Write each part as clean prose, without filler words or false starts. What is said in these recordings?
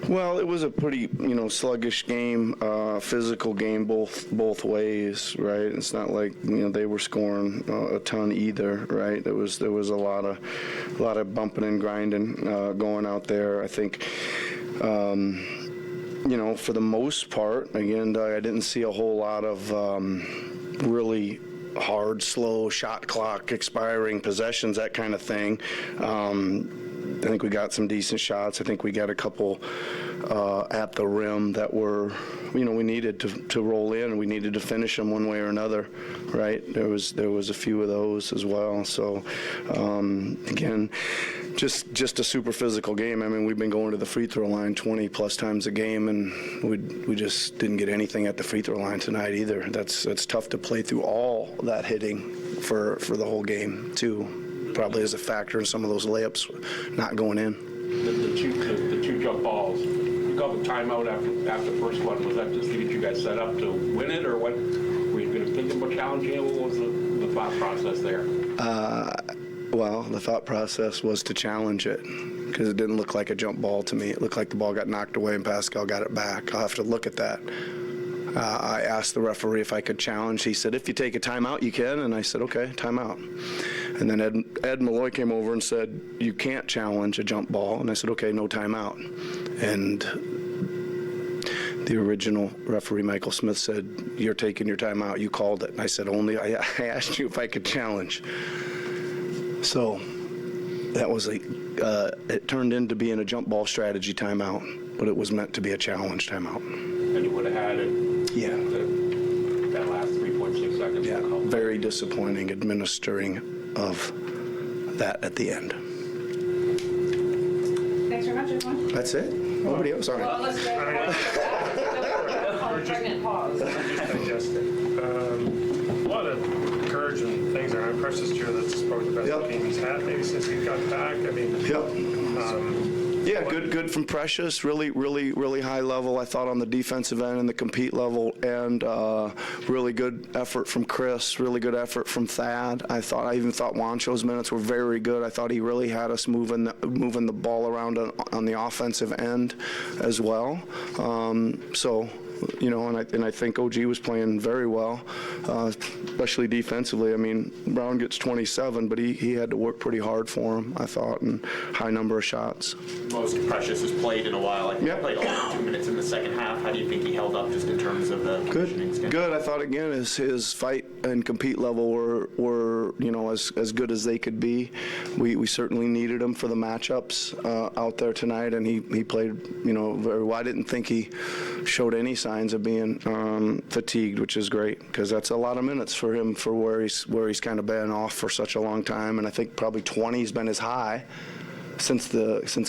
Well, it was a pretty, sluggish game, physical game both ways, right? It's not like they were scoring a ton either, right? There was a lot of bumping and grinding going out there. I think, for the most part, again, Doug, I didn't see a whole lot of really hard, slow shot clock expiring possessions, that kind of thing. I think we got some decent shots. I think we got a couple at the rim that were, we needed to roll in, and we needed to finish them one way or another, right? There was a few of those as well. So, again, just a super physical game. I mean, we've been going to the free throw line 20 plus times a game, and we just didn't get anything at the free throw line tonight either. That's tough to play through all that hitting for the whole game too. Probably is a factor in some of those layups not going in. The two jump balls. You called the timeout after the first one. Was that just to get you guys set up to win it, or what? Were you going to think about challenging it? What was the thought process there? Well, the thought process was to challenge it because it didn't look like a jump ball to me. It looked like the ball got knocked away and Pascal got it back. I'll have to look at that. I asked the referee if I could challenge. He said, if you take a timeout, you can. And I said, okay, timeout. And then Ed Malloy came over and said, you can't challenge a jump ball. And I said, okay, no timeout. And the original referee, Michael Smith, said, you're taking your timeout. You called it. And I said, I asked you if I could challenge. So that was it turned into being a jump ball strategy timeout, but it was meant to be a challenge timeout. And you would have had it. Yeah. That last 3.6 seconds. Yeah, very disappointing administering of that at the end. Thanks very much, everyone. That's it? Nobody else? All right. Well, let's get pregnant pause. Just digesting. A lot of encouraging things there. I'm Precious Drew, that's probably the best game he's had maybe since he got back. I mean, yeah, good from Precious. Really high level, I thought, on the defensive end and the compete level, and really good effort from Chris. Really good effort from Thad. I even thought Wancho's minutes were very good. I thought he really had us moving the ball around on the offensive end as well. And I think OG was playing very well, especially defensively. I mean, Brown gets 27, but he had to work pretty hard for him, I thought, and high number of shots. Most Precious has played in a while. I think he played only 2 minutes in the second half. How do you think he held up just in terms of the conditioning? Good. I thought, again, his fight and compete level were as good as they could be. We certainly needed him for the matchups out there tonight, and he played very well. I didn't think he showed any signs of being fatigued, which is great because that's a lot of minutes for him for where he's kind of been off for such a long time, and I think probably 20 has been his high since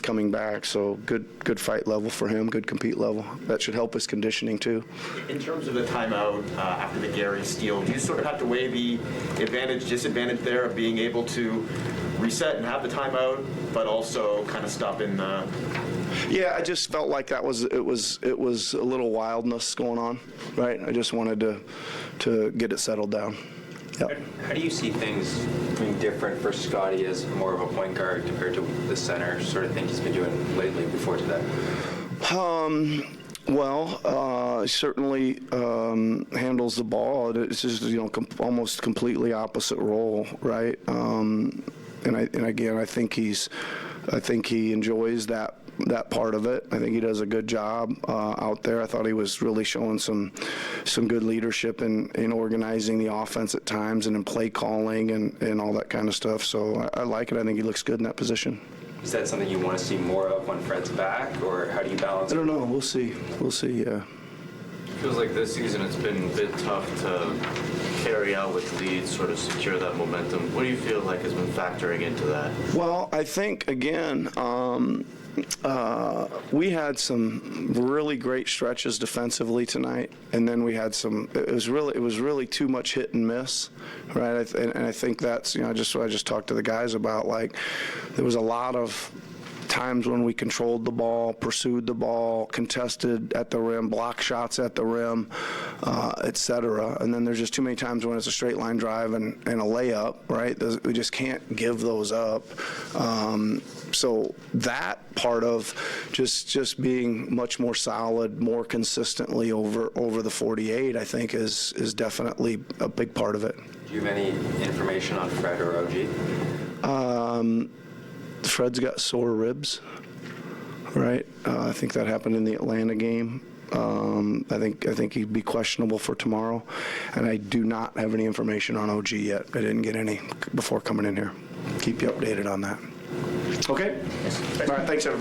coming back. So good fight level for him, good compete level. That should help his conditioning too. In terms of the timeout after the Gary steal, do you sort of have to weigh the advantage, disadvantage there of being able to reset and have the timeout, but also kind of stop in the... Yeah, I just felt like it was a little wildness going on, right? I just wanted to get it settled down. Yep. How do you see things being different for Scottie as more of a point guard compared to the center sort of thing he's been doing lately before today? Certainly handles the ball. It's just almost completely opposite role, right? And again, I think he enjoys that part of it. I think he does a good job out there. I thought he was really showing some good leadership in organizing the offense at times and in play calling and all that kind of stuff. So I like it. I think he looks good in that position. Is that something you want to see more of when Fred's back, or how do you balance it? I don't know. We'll see. Yeah. Feels like this season it's been a bit tough to carry out with leads, sort of secure that momentum. What do you feel like has been factoring into that? Well, I think, again, we had some really great stretches defensively tonight, and then we had it was really too much hit and miss, right? And I think that's, I just talked to the guys about, like, there was a lot of times when we controlled the ball, pursued the ball, contested at the rim, block shots at the rim, et cetera. And then there's just too many times when it's a straight line drive and a layup, right? We just can't give those up. So that part of just being much more solid, more consistently over the 48, I think is definitely a big part of it. Do you have any information on Fred or OG? Fred's got sore ribs, right? I think that happened in the Atlanta game. I think he'd be questionable for tomorrow, and I do not have any information on OG yet. I didn't get any before coming in here. Keep you updated on that. Okay. All right. Thanks, everybody.